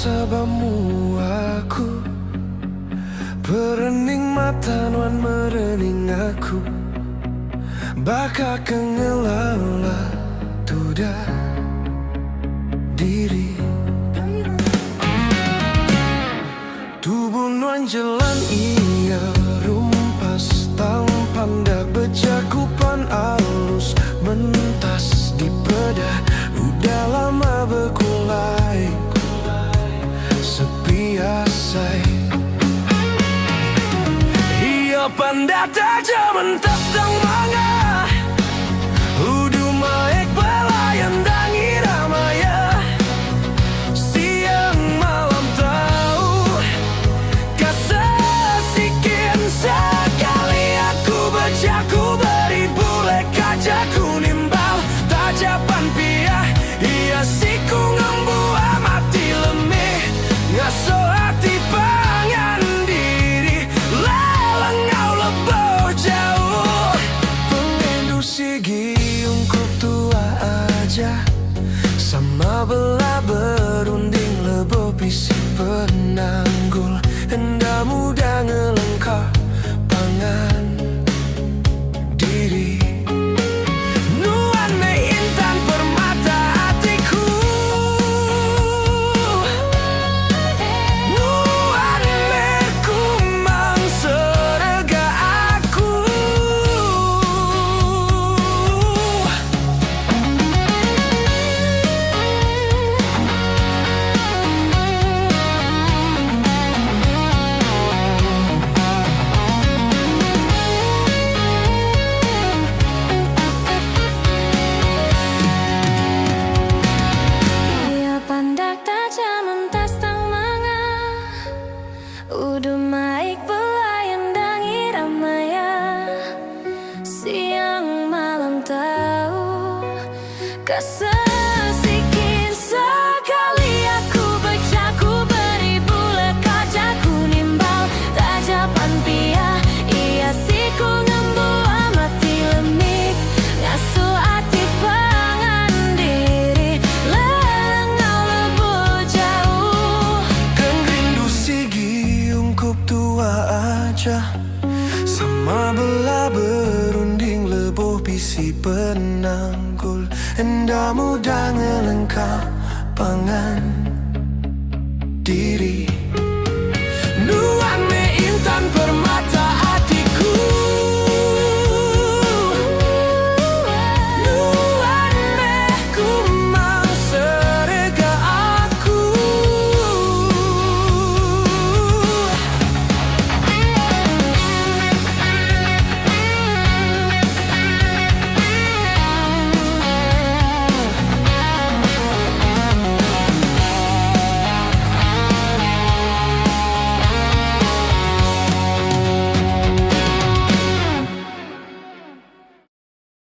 sabamu aku perening mata nuan merening aku baka kengelala tuda diri tubuh nuan jalan inga rumpas tampan dak becakupan alus mentas di bedah udah lama berkulai sepi asai iya panda taja mentas dang manga udu maek pelayan dang iramaya siang malam tahu kasasikin sekali aku bacaku beri bule kacaku nimbal tajapan piah iya siku ngembuah mati lemih ngaso hati pangan diri lelengau leboh jauh pengendu sigi ungkup tua aja sama bela berunding leboh bisi penanggul hendak mudah ngelengkap pangan diri nuan me intan permata hatiku nuan me kumang serega aku Iya pandak tajam mentas tang manga udu maik pelayan dang iramaya siang malam tahu kasasikin sekali aku bacaku beri bule kacaku nimbal tajapan piah iya siku ngembuah mati lemik ngasu hati pangan diri lelengau leboh jauh kan rindu sigi ungkup tua aja sama bela berunding leboh bisi penanggul hendak mudah ngelengkap pangan diri